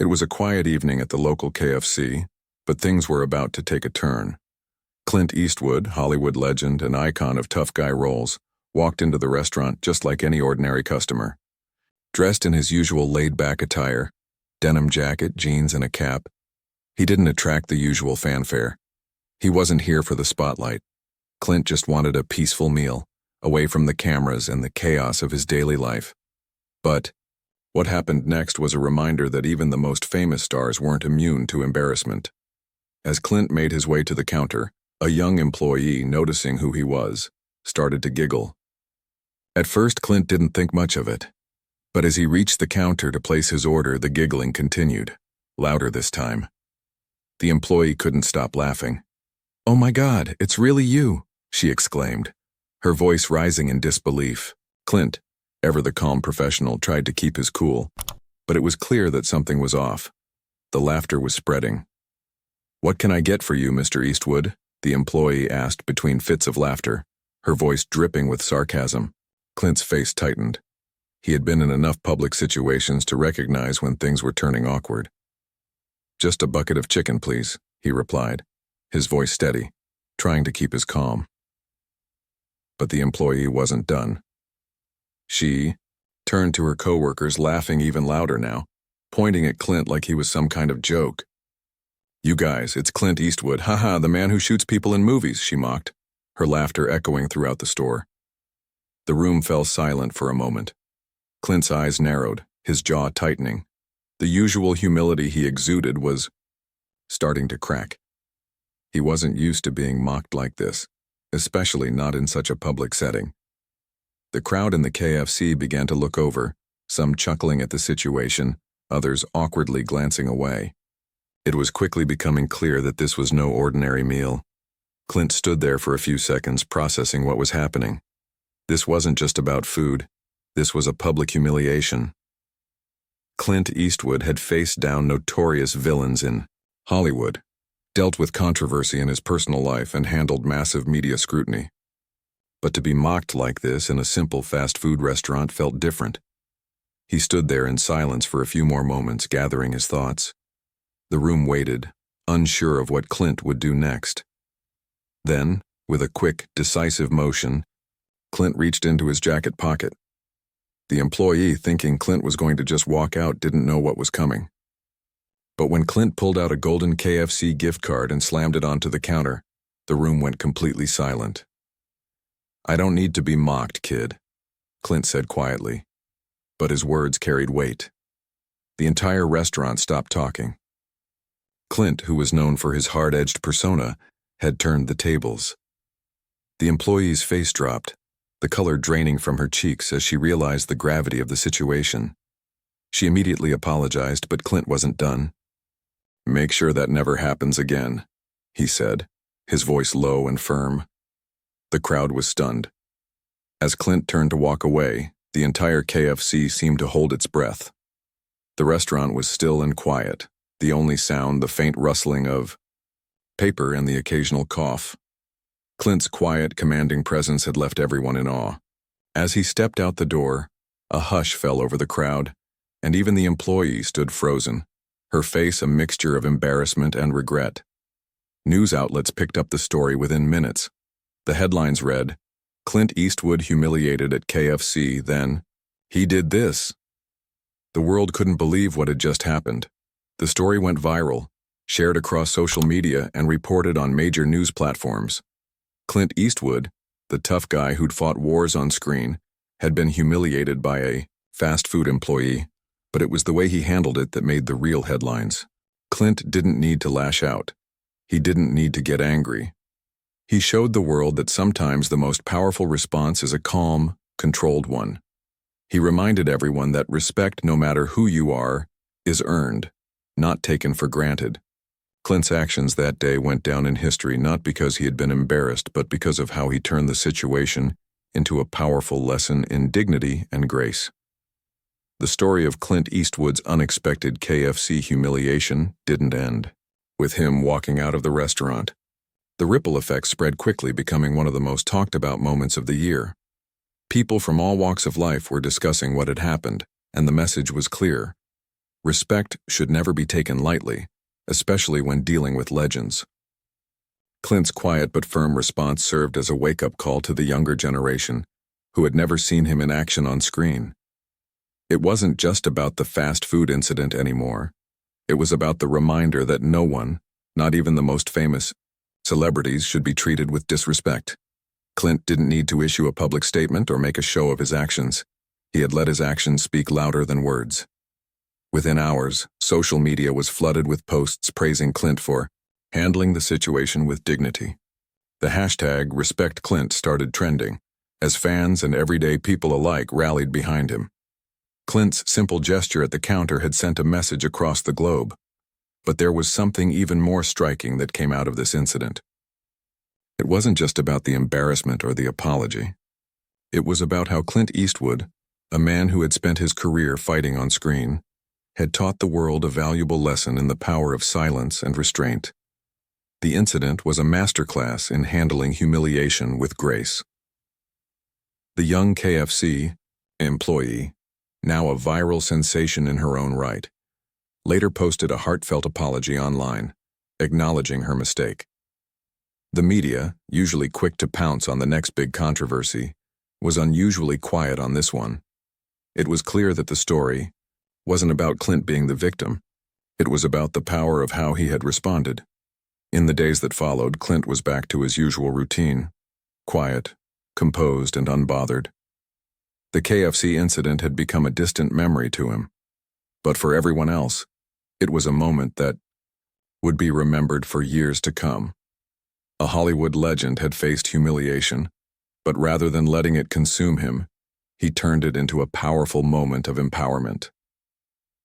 It was a quiet evening at the local KFC, but things were about to take a turn. Clint Eastwood, Hollywood legend and icon of tough guy roles, walked into the restaurant just like any ordinary customer. Dressed in his usual laid-back attire, denim jacket, jeans, and a cap, he didn't attract the usual fanfare. He wasn't here for the spotlight. Clint just wanted a peaceful meal, away from the cameras and the chaos of his daily life. But what happened next was a reminder that even the most famous stars weren't immune to embarrassment. As Clint made his way to the counter, a young employee, noticing who he was, started to giggle. At first, Clint didn't think much of it. But as he reached the counter to place his order, the giggling continued, louder this time. The employee couldn't stop laughing. "Oh my God, it's really you," she exclaimed, her voice rising in disbelief. Clint, ever the calm professional, tried to keep his cool, but it was clear that something was off. The laughter was spreading. "What can I get for you, Mr. Eastwood?" the employee asked between fits of laughter, her voice dripping with sarcasm. Clint's face tightened. He had been in enough public situations to recognize when things were turning awkward. "Just a bucket of chicken, please," he replied, his voice steady, trying to keep his calm. But the employee wasn't done. She turned to her coworkers, laughing even louder now, pointing at Clint like he was some kind of joke. "You guys, it's Clint Eastwood, haha, the man who shoots people in movies," she mocked, her laughter echoing throughout the store. The room fell silent for a moment. Clint's eyes narrowed, his jaw tightening. The usual humility he exuded was starting to crack. He wasn't used to being mocked like this, especially not in such a public setting. The crowd in the KFC began to look over, some chuckling at the situation, others awkwardly glancing away. It was quickly becoming clear that this was no ordinary meal. Clint stood there for a few seconds, processing what was happening. This wasn't just about food. This was a public humiliation. Clint Eastwood had faced down notorious villains in Hollywood, dealt with controversy in his personal life, and handled massive media scrutiny. But to be mocked like this in a simple fast food restaurant felt different. He stood there in silence for a few more moments, gathering his thoughts. The room waited, unsure of what Clint would do next. Then, with a quick, decisive motion, Clint reached into his jacket pocket. The employee, thinking Clint was going to just walk out, didn't know what was coming. But when Clint pulled out a golden KFC gift card and slammed it onto the counter, the room went completely silent. "I don't need to be mocked, kid," Clint said quietly. But his words carried weight. The entire restaurant stopped talking. Clint, who was known for his hard-edged persona, had turned the tables. The employee's face dropped, the color draining from her cheeks as she realized the gravity of the situation. She immediately apologized, but Clint wasn't done. "Make sure that never happens again," he said, his voice low and firm. The crowd was stunned. As Clint turned to walk away, the entire KFC seemed to hold its breath. The restaurant was still and quiet, the only sound the faint rustling of paper and the occasional cough. Clint's quiet, commanding presence had left everyone in awe. As he stepped out the door, a hush fell over the crowd, and even the employee stood frozen, her face a mixture of embarrassment and regret. News outlets picked up the story within minutes. The headlines read, "Clint Eastwood humiliated at KFC, then, he did this." The world couldn't believe what had just happened. The story went viral, shared across social media, and reported on major news platforms. Clint Eastwood, the tough guy who'd fought wars on screen, had been humiliated by a fast food employee, but it was the way he handled it that made the real headlines. Clint didn't need to lash out. He didn't need to get angry. He showed the world that sometimes the most powerful response is a calm, controlled one. He reminded everyone that respect, no matter who you are, is earned, not taken for granted. Clint's actions that day went down in history not because he had been embarrassed, but because of how he turned the situation into a powerful lesson in dignity and grace. The story of Clint Eastwood's unexpected KFC humiliation didn't end with him walking out of the restaurant. The ripple effect spread quickly, becoming one of the most talked about moments of the year. People from all walks of life were discussing what had happened, and the message was clear. Respect should never be taken lightly, especially when dealing with legends. Clint's quiet but firm response served as a wake-up call to the younger generation, who had never seen him in action on screen. It wasn't just about the fast food incident anymore. It was about the reminder that no one, not even the most famous celebrities, should be treated with disrespect. Clint didn't need to issue a public statement or make a show of his actions. He had let his actions speak louder than words. Within hours, social media was flooded with posts praising Clint for handling the situation with dignity. The hashtag #RespectClint started trending, as fans and everyday people alike rallied behind him. Clint's simple gesture at the counter had sent a message across the globe. But there was something even more striking that came out of this incident. It wasn't just about the embarrassment or the apology. It was about how Clint Eastwood, a man who had spent his career fighting on screen, had taught the world a valuable lesson in the power of silence and restraint. The incident was a masterclass in handling humiliation with grace. The young KFC employee, now a viral sensation in her own right, later posted a heartfelt apology online, acknowledging her mistake. The media, usually quick to pounce on the next big controversy, was unusually quiet on this one. It was clear that the story wasn't about Clint being the victim. It was about the power of how he had responded. In the days that followed, Clint was back to his usual routine, quiet, composed, and unbothered. The KFC incident had become a distant memory to him. But for everyone else, it was a moment that would be remembered for years to come. A Hollywood legend had faced humiliation, but rather than letting it consume him, he turned it into a powerful moment of empowerment.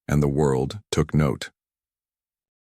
And the world took note.